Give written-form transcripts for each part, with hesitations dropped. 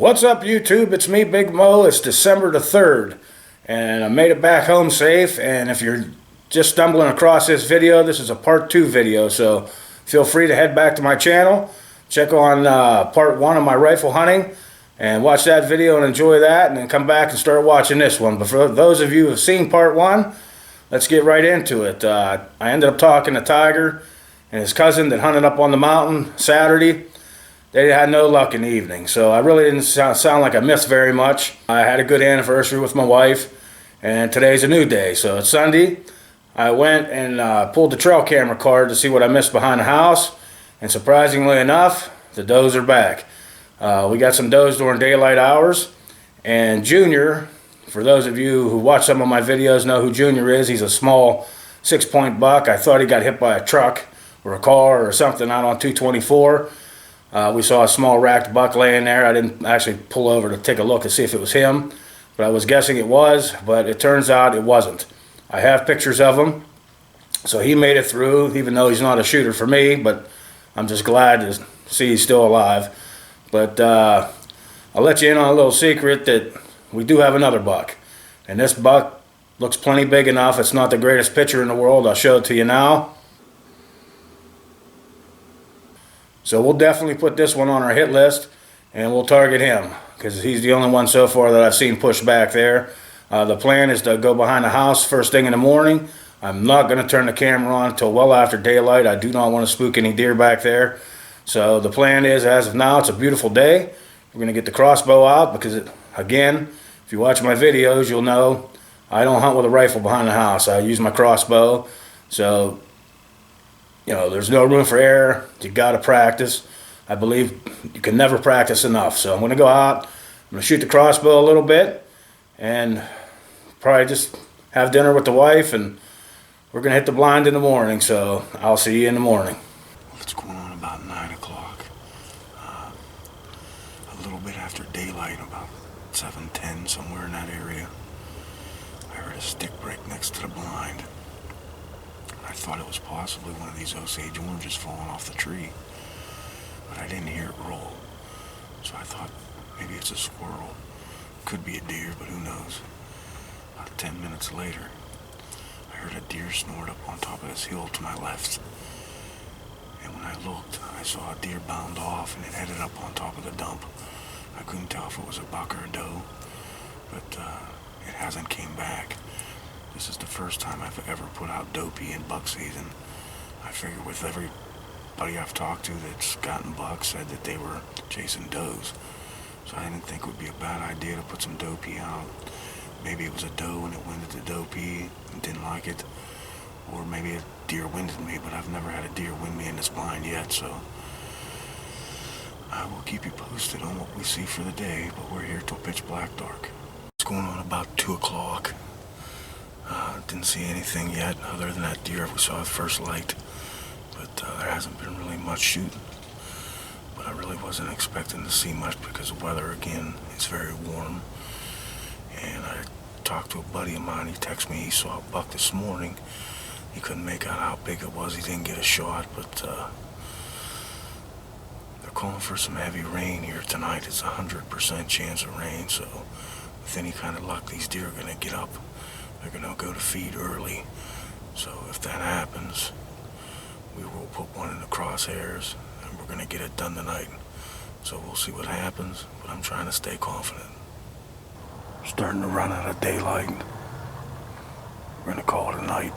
What's up, YouTube? It's me, Big Mo. It's December the 3rd, and I made it back home safe. And if you're just stumbling across this video, this is a part 2 video, so feel free to head back to my channel, check on part 1 of my rifle hunting, and watch that video and enjoy that, and then come back and start watching this one. But for those of you who have seen part 1, let's get right into it. I ended up talking to Tiger and his cousin that hunted up on the mountain Saturday. They had no luck in the evening, so I really didn't sound like I missed very much. I had a good anniversary with my wife, and today's a new day, so it's Sunday. I went and pulled the trail camera card to see what I missed behind the house, and surprisingly enough, the does are back. We got some does during daylight hours, and Junior, for those of you who watch some of my videos know who Junior is. He's a small 6-point buck. I thought he got hit by a truck or a car or something out on 224. We saw a small racked buck laying there. I didn't actually pull over to take a look to see if it was him, but I was guessing it was, but it turns out it wasn't. I have pictures of him, so he made it through, even though he's not a shooter for me, but I'm just glad to see he's still alive. But I'll let you in on a little secret that we do have another buck, and this buck looks plenty big enough. It's not the greatest picture in the world. I'll show it to you now. So we'll definitely put this one on our hit list, and we'll target him because he's the only one so far that I've seen push back there. The plan is to go behind the house first thing in the morning. I'm not going to turn the camera on until well after daylight. I do not want to spook any deer back there. So the plan is, as of now, it's a beautiful day. We're going to get the crossbow out because, again, if you watch my videos, you'll know I don't hunt with a rifle behind the house. I use my crossbow. So, you know, there's no room for error. You got to practice. I believe you can never practice enough. So I'm going to go out. I'm going to shoot the crossbow a little bit and probably just have dinner with the wife, and we're going to hit the blind in the morning. So I'll see you in the morning. It's going on about 9 o'clock. A little bit after daylight, about 7:10, somewhere in that area. I heard a stick break next to the blind. I thought it was possibly one of these Osage oranges falling off the tree, but I didn't hear it roll. So I thought maybe it's a squirrel. Could be a deer, but who knows. About 10 minutes later, I heard a deer snort up on top of this hill to my left. And when I looked, I saw a deer bound off, and it headed up on top of the dump. I couldn't tell if it was a buck or a doe, but it hasn't came back. This is the first time I've ever put out doe pee in buck season. I figure with everybody I've talked to that's gotten bucks said that they were chasing does. So I didn't think it would be a bad idea to put some doe pee out. Maybe it was a doe and it winded the doe pee and didn't like it. Or maybe a deer winded me, but I've never had a deer wind me in this blind yet, so I will keep you posted on what we see for the day, but we're here till pitch black dark. It's going on about 2 o'clock. Didn't see anything yet other than that deer we saw at first light, but there hasn't been really much shooting. But I really wasn't expecting to see much because the weather, again, is very warm. And I talked to a buddy of mine. He texted me he saw a buck this morning. He couldn't make out how big it was. He didn't get a shot, but they're calling for some heavy rain here tonight. It's 100% chance of rain, so with any kind of luck, these deer are going to get up. They're going to go to feed early. So if that happens, we will put one in the crosshairs, and we're going to get it done tonight. So we'll see what happens, but I'm trying to stay confident. Starting to run out of daylight. We're going to call it a night.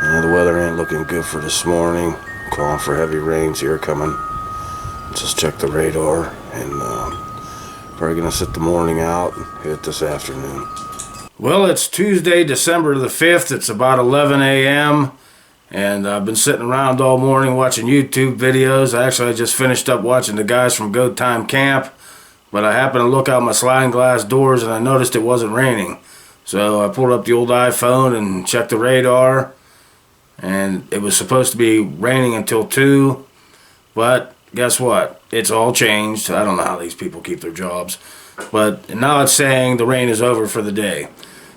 Yeah, the weather ain't looking good for this morning. Calling for heavy rains here coming. Just check the radar, and probably gonna sit the morning out and hit this afternoon. Well, it's Tuesday, December the 5th. It's about 11 a.m. and I've been sitting around all morning watching YouTube videos. Actually, I just finished up watching the guys from Go Time Camp, but I happened to look out my sliding glass doors and I noticed it wasn't raining. So I pulled up the old iPhone and checked the radar, and it was supposed to be raining until 2, but guess what? It's all changed. I don't know how these people keep their jobs, but now it's saying the rain is over for the day.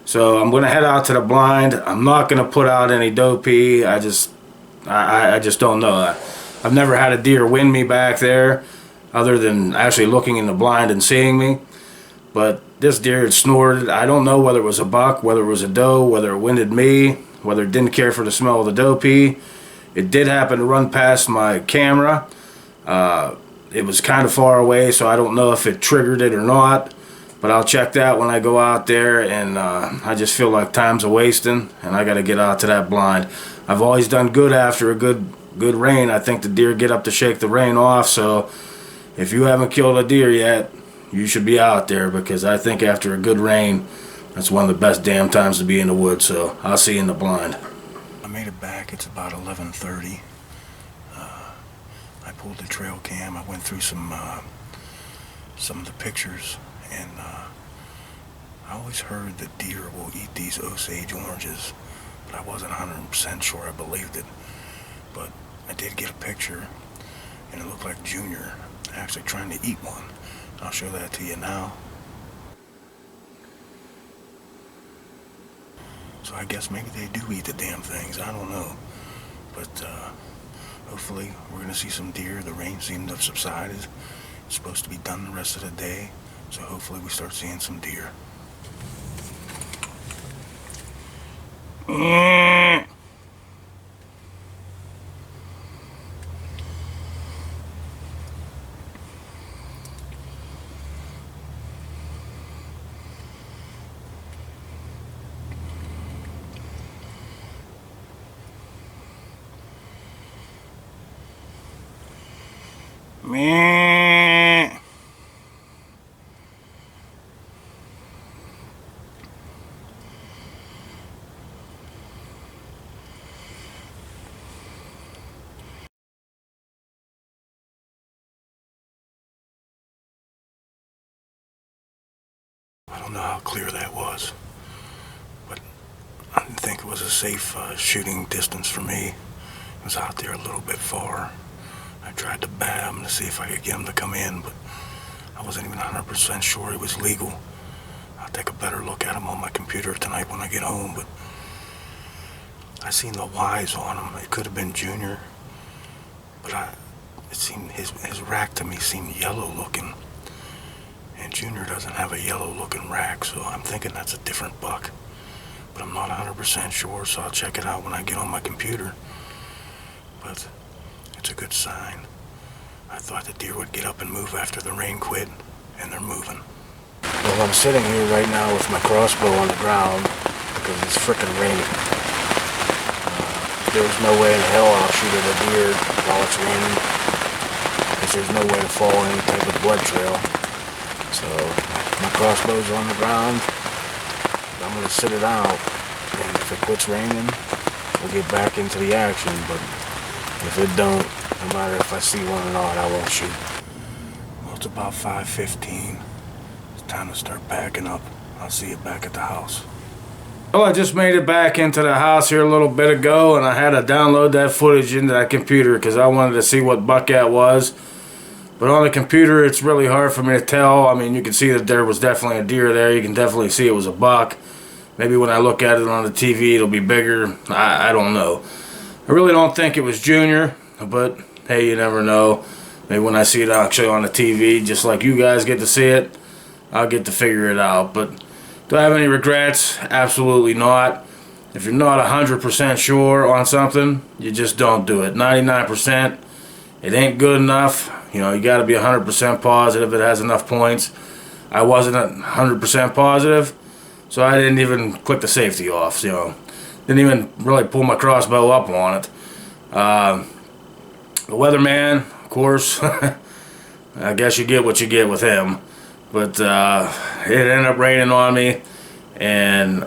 So I'm going to head out to the blind. I'm not going to put out any doe pee. I just don't know. I've never had a deer wind me back there other than actually looking in the blind and seeing me. But this deer had snorted. I don't know whether it was a buck, whether it was a doe, whether it winded me, whether it didn't care for the smell of the doe pee. It did happen to run past my camera. It was kind of far away, so I don't know if it triggered it or not. But I'll check that when I go out there, and I just feel like time's a wasting, and I got to get out to that blind. I've always done good after a good rain. I think the deer get up to shake the rain off, so if you haven't killed a deer yet, you should be out there, because I think after a good rain, that's one of the best damn times to be in the woods. So I'll see you in the blind. I made it back. It's about 11:30. I pulled the trail cam. I went through some of the pictures, and I always heard that deer will eat these Osage oranges, but I wasn't 100% sure I believed it. But I did get a picture, and it looked like Junior actually trying to eat one. I'll show that to you now. So I guess maybe they do eat the damn things. I don't know. But hopefully we're going to see some deer. The rain seemed to have subsided. It's supposed to be done the rest of the day. So hopefully we start seeing some deer. Meh. I don't know how clear that was, but I didn't think it was a safe shooting distance for me. It was out there a little bit far. I tried to bat him to see if I could get him to come in, but I wasn't even 100% sure it was legal. I'll take a better look at him on my computer tonight when I get home, but I seen the Y's on him. It could have been Junior, but it seemed his rack to me seemed yellow looking, and Junior doesn't have a yellow looking rack, so I'm thinking that's a different buck, but I'm not 100% sure, so I'll check it out when I get on my computer. But it's a good sign. I thought the deer would get up and move after the rain quit, and they're moving. Well, I'm sitting here right now with my crossbow on the ground because it's frickin' raining. There's no way in hell I'll shoot at a deer while it's raining, because there's no way to follow any type of blood trail. So my crossbow's on the ground. I'm gonna sit it out, and if it quits raining, we'll get back into the action. But if it don't, no matter if I see one or not, I won't shoot. Well, it's about 5:15. It's time to start packing up. I'll see you back at the house. Well, I just made it back into the house here a little bit ago, and I had to download that footage into that computer because I wanted to see what buck that was. But on the computer, it's really hard for me to tell. I mean, you can see that there was definitely a deer there. You can definitely see it was a buck. Maybe when I look at it on the TV, it'll be bigger. I don't know. I really don't think it was Junior, but hey, you never know. Maybe when I see it actually on the TV, just like you guys get to see it, I'll get to figure it out. But do I have any regrets? Absolutely not. If you're not 100% sure on something, you just don't do it. 99%, it ain't good enough. You know, you got to be 100% positive it has enough points. I wasn't 100% positive, so I didn't even click the safety off. You know, didn't even really pull my crossbow up on it. The weatherman, of course, I guess you get what you get with him. But it ended up raining on me, and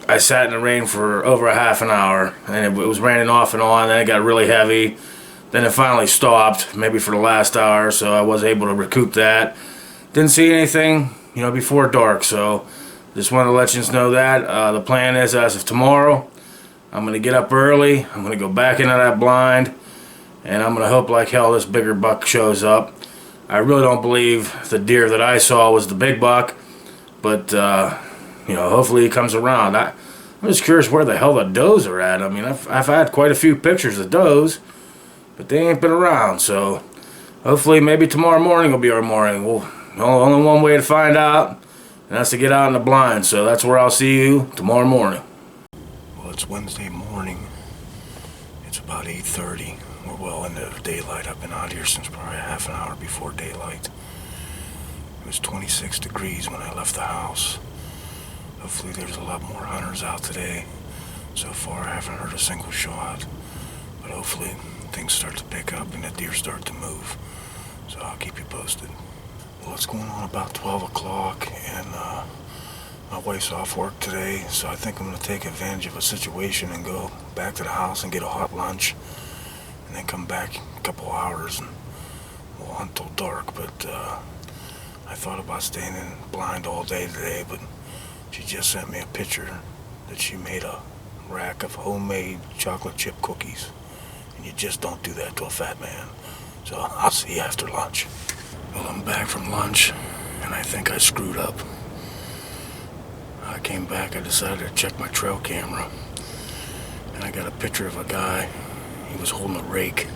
I sat in the rain for over a half an hour, and it was raining off and on. Then it got really heavy. Then it finally stopped, maybe for the last hour, so I was able to recoup that. Didn't see anything, you know, before dark, so just wanted to let you know that. The plan is, as of tomorrow, I'm going to get up early. I'm going to go back into that blind, and I'm going to hope like hell this bigger buck shows up. I really don't believe the deer that I saw was the big buck, but hopefully he comes around. I'm just curious where the hell the does are at. I mean, I've had quite a few pictures of does, but they ain't been around. So hopefully maybe tomorrow morning will be our morning. Only one way to find out, and that's to get out in the blind. So that's where I'll see you tomorrow morning. Well, it's Wednesday morning. It's about 8:30. We're well into daylight. I've been out here since probably half an hour before daylight. It was 26 degrees when I left the house. Hopefully there's a lot more hunters out today. So far I haven't heard a single shot, but hopefully things start to pick up and the deer start to move. So I'll keep you posted. Well, it's going on about 12 o'clock and my wife's off work today, so I think I'm going to take advantage of a situation and go back to the house and get a hot lunch and then come back a couple hours and we'll hunt till dark. But I thought about staying in blind all day today, but she just sent me a picture that she made a rack of homemade chocolate chip cookies. And you just don't do that to a fat man. So I'll see you after lunch. Well, I'm back from lunch, and I think I screwed up. I came back, I decided to check my trail camera, and I got a picture of a guy. He was holding a rake,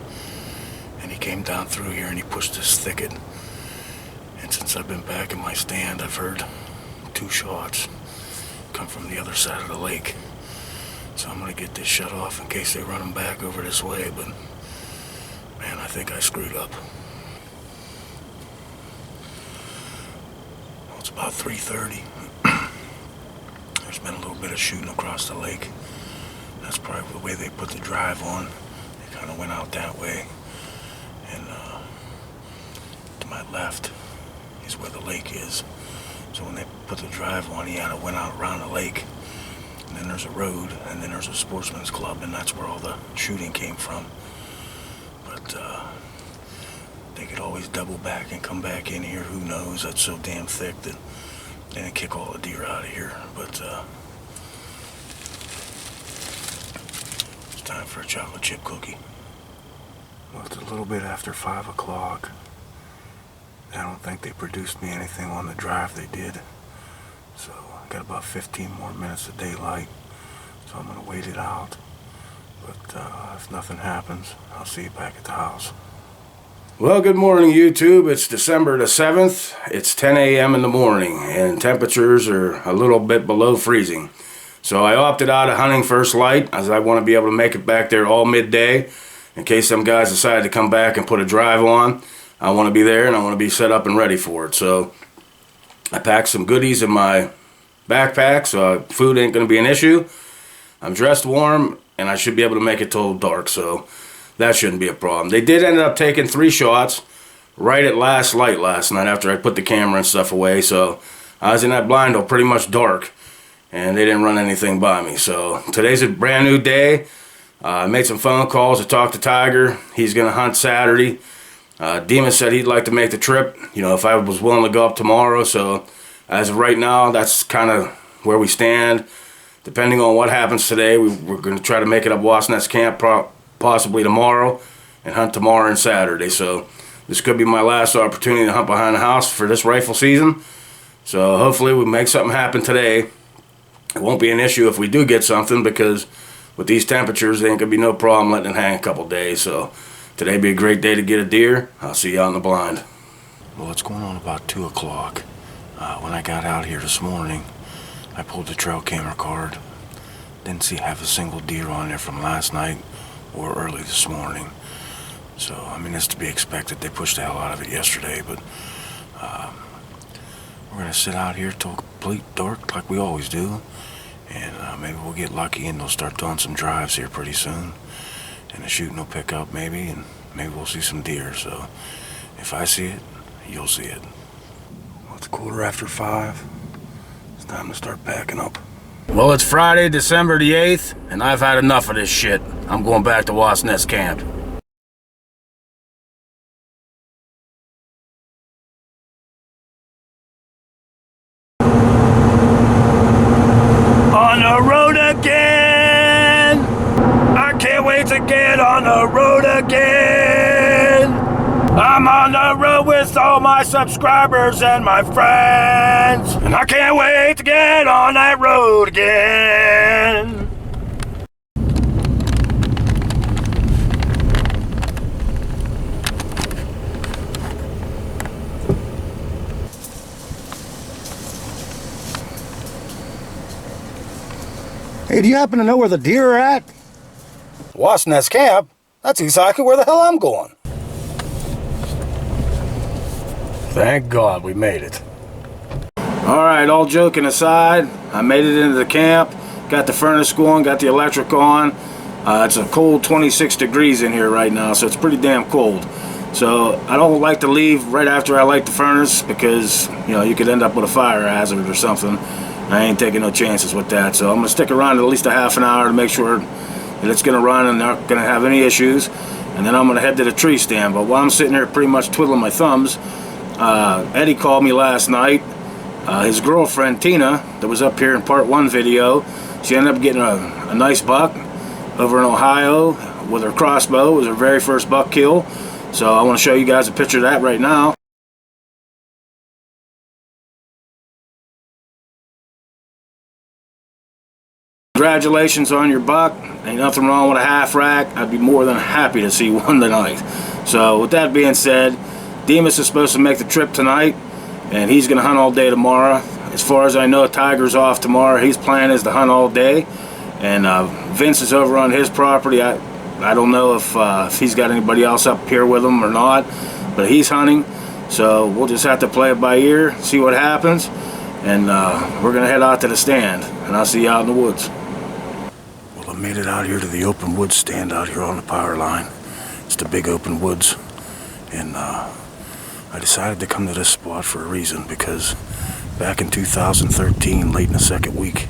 and he came down through here and he pushed this thicket. And since I've been back in my stand, I've heard 2 shots come from the other side of the lake. So I'm gonna get this shut off in case they run them back over this way, but man, I think I screwed up. Well, it's about 3:30. There's been a little bit of shooting across the lake. That's probably the way they put the drive on. They kind of went out that way. And to my left is where the lake is. So when they put the drive on, he had to went out around the lake. And then there's a road, and then there's a sportsman's club, and that's where all the shooting came from. But they could always double back and come back in here. Who knows? That's so damn thick that they didn't kick all the deer out of here. But it's time for a chocolate chip cookie. Well, it's a little bit after 5 o'clock. I don't think they produced me anything on the drive they did. So I got about 15 more minutes of daylight. So I'm gonna wait it out. But if nothing happens, I'll see you back at the house. Well, good morning, YouTube. It's December the 7th. It's 10 a.m. in the morning, and temperatures are a little bit below freezing. So I opted out of hunting first light, as I want to be able to make it back there all midday in case some guys decide to come back and put a drive on. I want to be there, and I want to be set up and ready for it. So I packed some goodies in my backpack, so food ain't going to be an issue. I'm dressed warm, and I should be able to make it till dark, so that shouldn't be a problem. They did end up taking 3 shots right at last light last night after I put the camera and stuff away, so I was in that blind till pretty much dark, and they didn't run anything by me. So today's a brand new day. I made some phone calls to talk to Tiger. He's going to hunt Saturday. Demon said he'd like to make the trip, if I was willing to go up tomorrow. So as of right now, that's kind of where we stand. Depending on what happens today, we're going to try to make it up Wasnet's Camp possibly tomorrow and hunt tomorrow and Saturday. So this could be my last opportunity to hunt behind the house for this rifle season. So hopefully we make something happen today. It won't be an issue if we do get something, because with these temperatures, there ain't going to be no problem letting it hang a couple days. So today be a great day to get a deer. I'll see you out in the blind. Well, it's going on about 2 o'clock. When I got out here this morning, I pulled the trail camera card. Didn't see half a single deer on there from last night or early this morning. So, I mean, it's to be expected. They pushed the hell out of it yesterday, but we're going to sit out here till complete dark like we always do. And maybe we'll get lucky and they'll start doing some drives here pretty soon. And the shooting will pick up maybe, and maybe we'll see some deer. So if I see it, you'll see it. Well, it's 5:15. It's time to start packing up. Well, it's Friday, December the 8th, and I've had enough of this shit. I'm going back to Wasnet's Camp. On the road again! I can't wait to get on the road again! I'm on the road with all my subscribers and my friends, and I can't wait to get on that road again. Hey, do you happen to know where the deer are at? Wasp Nest Camp? That's exactly where the hell I'm going. Thank God we made it. Alright, all joking aside, I made it into the camp, got the furnace going, got the electric on. It's a cold 26 degrees in here right now, so it's pretty damn cold. So I don't like to leave right after I light the furnace because, you know, you could end up with a fire hazard or something. I ain't taking no chances with that, so I'm going to stick around at least a half an hour to make sure that it's going to run and not going to have any issues. And then I'm going to head to the tree stand. But while I'm sitting here pretty much twiddling my thumbs, Eddie called me last night. His girlfriend, Tina, that was up here in part 1 video, she ended up getting a nice buck over in Ohio with her crossbow. It was her very first buck kill. So I want to show you guys a picture of that right now. Congratulations on your buck. Ain't nothing wrong with a half rack. I'd be more than happy to see one tonight. So with that being said, Demas is supposed to make the trip tonight, and he's going to hunt all day tomorrow. As far as I know, Tiger's off tomorrow. His plan is to hunt all day, and Vince is over on his property. I don't know if he's got anybody else up here with him or not, but he's hunting. So we'll just have to play it by ear, see what happens, and we're going to head out to the stand, and I'll see you out in the woods. Well, I made it out here to the open woods stand out here on the power line. It's the big open woods, and I decided to come to this spot for a reason, because back in 2013, late in the second week,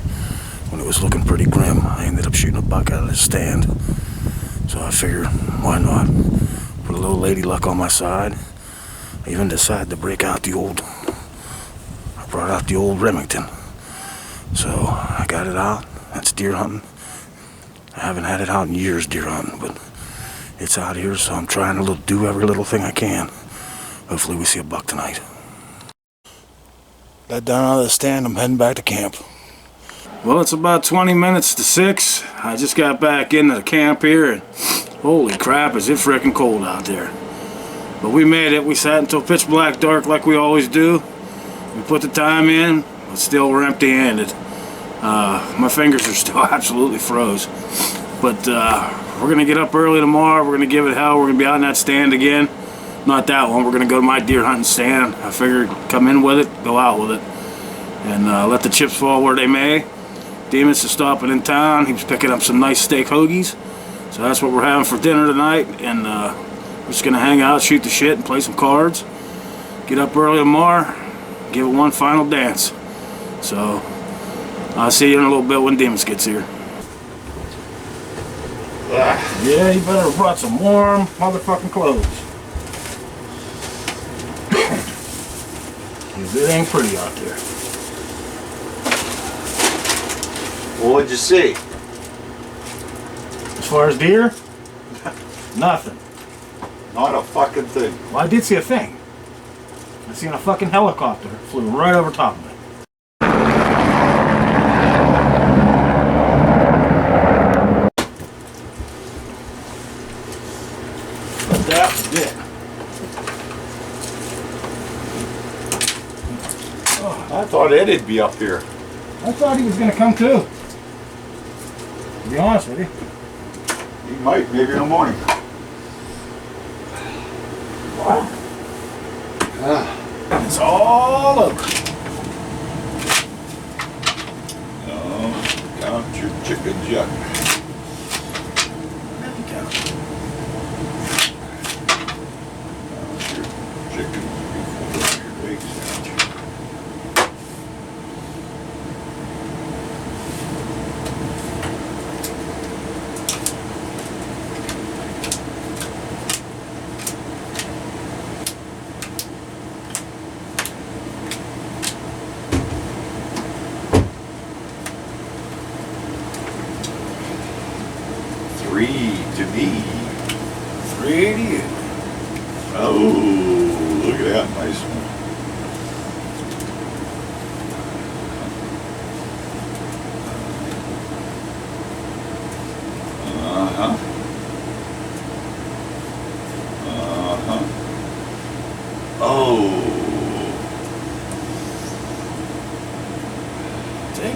when it was looking pretty grim, I ended up shooting a buck out of this stand. So I figured, why not? Put a little lady luck on my side. I even decided to break out I brought out the old Remington. So I got it out. That's deer hunting. I haven't had it out in years, deer hunting, but it's out here, so I'm trying to do every little thing I can. Hopefully we see a buck tonight. Got down out of the stand, I'm heading back to camp. Well, it's about 20 minutes to 6. I just got back into the camp here, and holy crap, is it freaking cold out there. But we made it. We sat until pitch black dark like we always do. We put the time in, but still we're empty-handed. My fingers are still absolutely froze. But we're going to get up early tomorrow. We're going to give it hell. We're going to be out in that stand again. Not that one. We're going to go to my deer hunting stand. I figured come in with it, go out with it. And let the chips fall where they may. Demas is stopping in town. He was picking up some nice steak hoagies. So that's what we're having for dinner tonight. And we're just going to hang out, shoot the shit, and play some cards. Get up early tomorrow. Give it one final dance. So I'll see you in a little bit when Demas gets here. Yeah, you better have brought some warm motherfucking clothes. Because it ain't pretty out there. Well, what'd you see? As far as deer? Nothing. Not a fucking thing. Well, I did see a thing. I seen a fucking helicopter. It flew right over top of me. But that was it. I thought Eddie'd be up here. I thought he was going to come too. To be honest with you. He might, maybe in the morning. Wow. It's all over. Oh, count your chickens yet. There you go. Count your chickens before your eggs out. Three to me. 3 to you. Oh.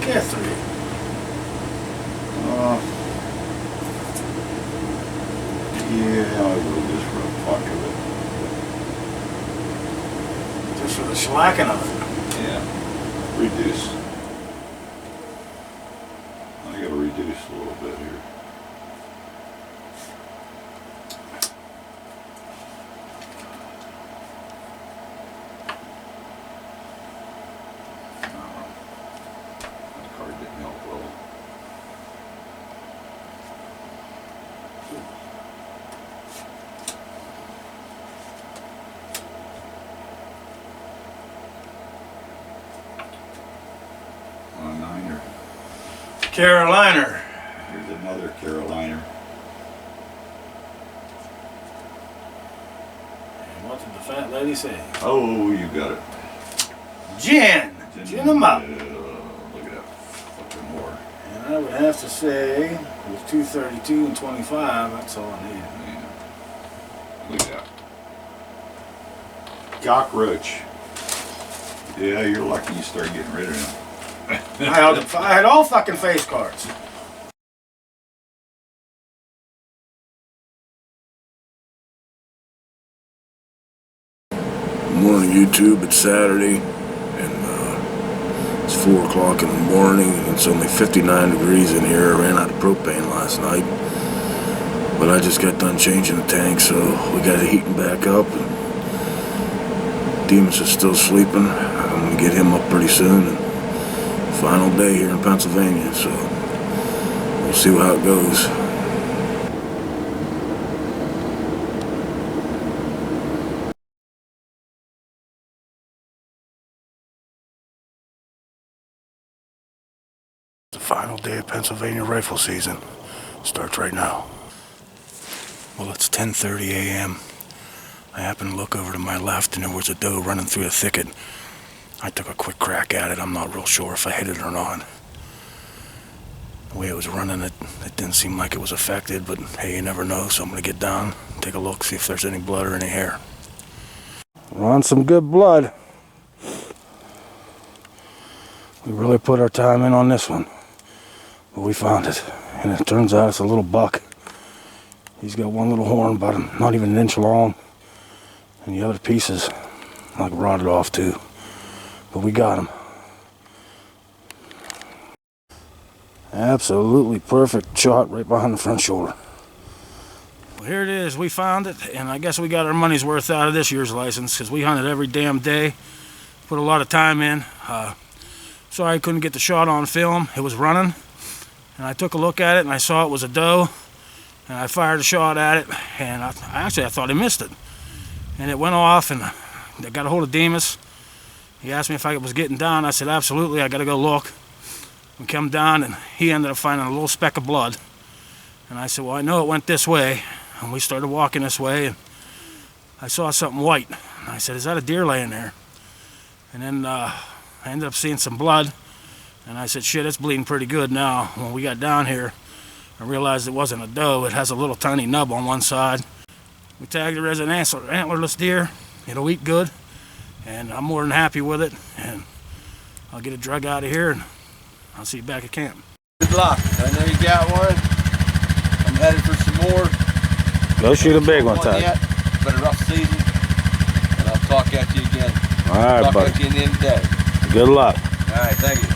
Yeah, 3. Yeah, I will just for the fuck of Just for the slacking of it. it. Yeah. Reduce. I gotta reduce a little bit here. That card didn't help well. On a niner. Carolina. Here's another Carolina. And what did the fat lady say? Oh, you got it. Gin. Gin them up. Look at that fucking more. And I would have to say, with 232 and 25, that's all I need. Yeah. Look at that. Cockroach. Yeah, you're lucky you started getting rid of them. I had all fucking face cards. Morning YouTube, it's Saturday and it's 4 o'clock in the morning and it's only 59 degrees in here. I ran out of propane last night, but I just got done changing the tank, so we got it heating back up. And Demas is still sleeping. I'm gonna get him up pretty soon. And final day here in Pennsylvania, so we'll see how it goes. The final day of Pennsylvania rifle season starts right now. Well, it's 10:30 a.m. I happened to look over to my left and there was a doe running through the thicket. I took a quick crack at it. I'm not real sure if I hit it or not. The way it was running, it didn't seem like it was affected, but hey, you never know, so I'm gonna get down, take a look, see if there's any blood or any hair. We're on some good blood. We really put our time in on this one. But we found it, and it turns out it's a little buck. He's got one little horn, about not even an inch long, and the other pieces like rotted off too. But we got him. Absolutely perfect shot right behind the front shoulder. Well, here it is. We found it, and I guess we got our money's worth out of this year's license because we hunted every damn day, put a lot of time in. Sorry I couldn't get the shot on film. It was running. And I took a look at it and I saw it was a doe, and I fired a shot at it, and I thought I missed it, and it went off, and I got a hold of Demas. He asked me if I was getting down. I said absolutely, I gotta go look. We come down and he ended up finding a little speck of blood, and I said, well, I know it went this way, and we started walking this way, and I saw something white, and I said, is that a deer laying there? And then I ended up seeing some blood. And I said, shit, it's bleeding pretty good now. When we got down here, I realized it wasn't a doe. It has a little tiny nub on one side. We tagged it as an antlerless deer. It'll eat good, and I'm more than happy with it. And I'll get it drug out of here, and I'll see you back at camp. Good luck. I know you got one. I'm headed for some more. Go shoot a big one, Todd. Yet, but a rough season, and I'll talk at you again. All right, talk buddy. at you in the end of the day. Good luck. All right, thank you.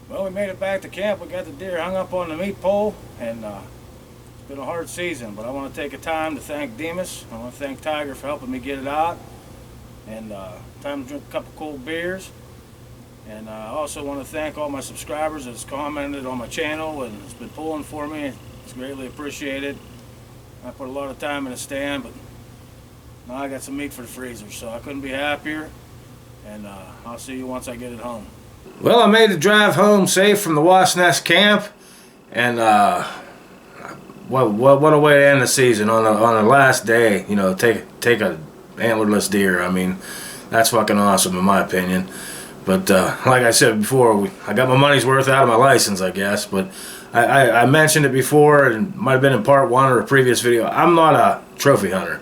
Well, we made it back to camp. We got the deer hung up on the meat pole, and it's been a hard season, but I want to take a time to thank Demas. I want to thank Tiger for helping me get it out, and time to drink a couple cold beers. And I also want to thank all my subscribers that's commented on my channel and it's been pulling for me. It's greatly appreciated. I put a lot of time in the stand, but now I got some meat for the freezer, so I couldn't be happier. And I'll see you once I get it home. Well, I made the drive home safe from the Wasp Nest camp, and what a way to end the season on the last day. You know, take a antlerless deer. I mean, That's fucking awesome in my opinion. But like I said before, I got my money's worth out of my license, I guess. But I mentioned it before, and might have been in part 1 or a previous video. I'm not a trophy hunter.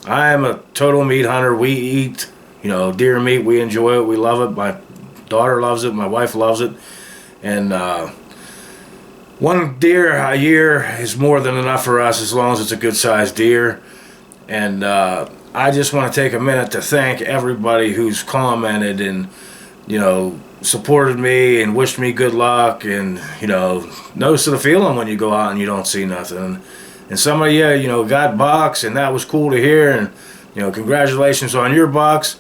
I am a total meat hunter. We eat, deer meat. We enjoy it. We love it. My daughter loves it. My wife loves it. And one deer a year is more than enough for us, as long as it's a good sized deer. And I just want to take a minute to thank everybody who's commented and supported me and wished me good luck, and knows the feeling when you go out and you don't see nothing. And some of you got bucks, and that was cool to hear, and congratulations on your bucks.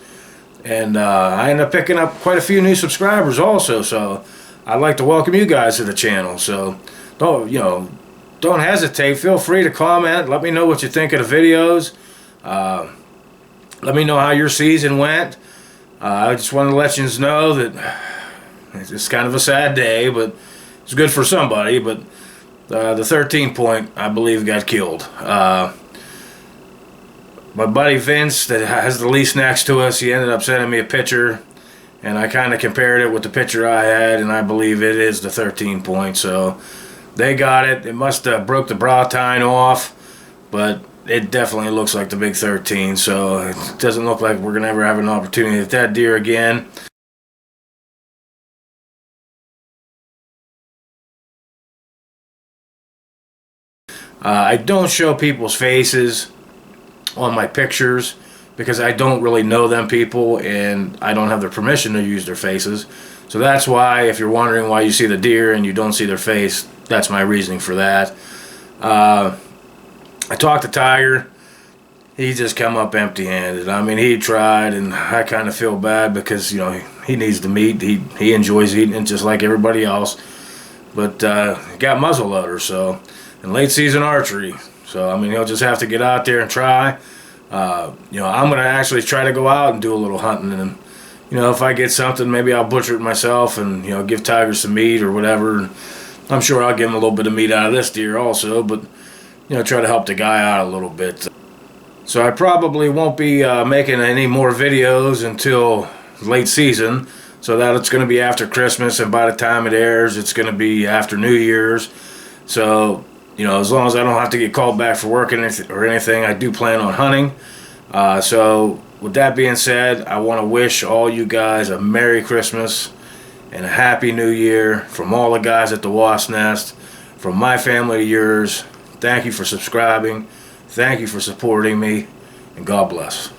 And I ended up picking up quite a few new subscribers also, so I'd like to welcome you guys to the channel. So don't hesitate. Feel free to comment. Let me know what you think of the videos. Let me know how your season went. I just wanted to let you know that it's kind of a sad day, but it's good for somebody. But the 13 point, I believe, got killed. My buddy Vince, that has the lease next to us, he ended up sending me a picture, and I kind of compared it with the picture I had, and I believe it is the 13 point. So they got it. It must have broke the brow tine off, but it definitely looks like the big 13, so it doesn't look like we're going to ever have an opportunity at that deer again. I don't show people's faces on my pictures because I don't really know them people, and I don't have their permission to use their faces. So that's why, if you're wondering why you see the deer and you don't see their face, that's my reasoning for that. I talked to Tiger. He just come up empty-handed. I mean, he tried, and I kind of feel bad because, he needs the meat. He enjoys eating it just like everybody else. But he got muzzle loader, so, and late season archery. So, I mean, he'll just have to get out there and try. I'm going to actually try to go out and do a little hunting. And, if I get something, maybe I'll butcher it myself and, give Tiger some meat or whatever. And I'm sure I'll give him a little bit of meat out of this deer also, but try to help the guy out a little bit. So I probably won't be making any more videos until late season, so that it's going to be after Christmas, and by the time it airs, it's going to be after New Year's. So, as long as I don't have to get called back for work or anything, I do plan on hunting. So with that being said, I want to wish all you guys a Merry Christmas and a Happy New Year from all the guys at the Wasp Nest, from my family to yours. Thank you for subscribing. Thank you for supporting me. And God bless.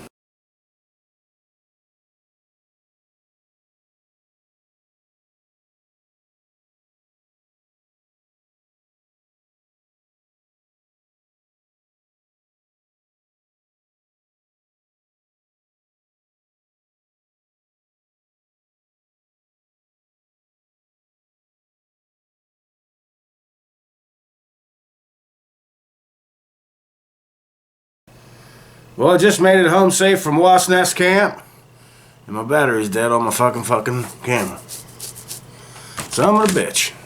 Well, I just made it home safe from Wasp Nest Camp, and my battery's dead on my fucking camera. Son of a bitch.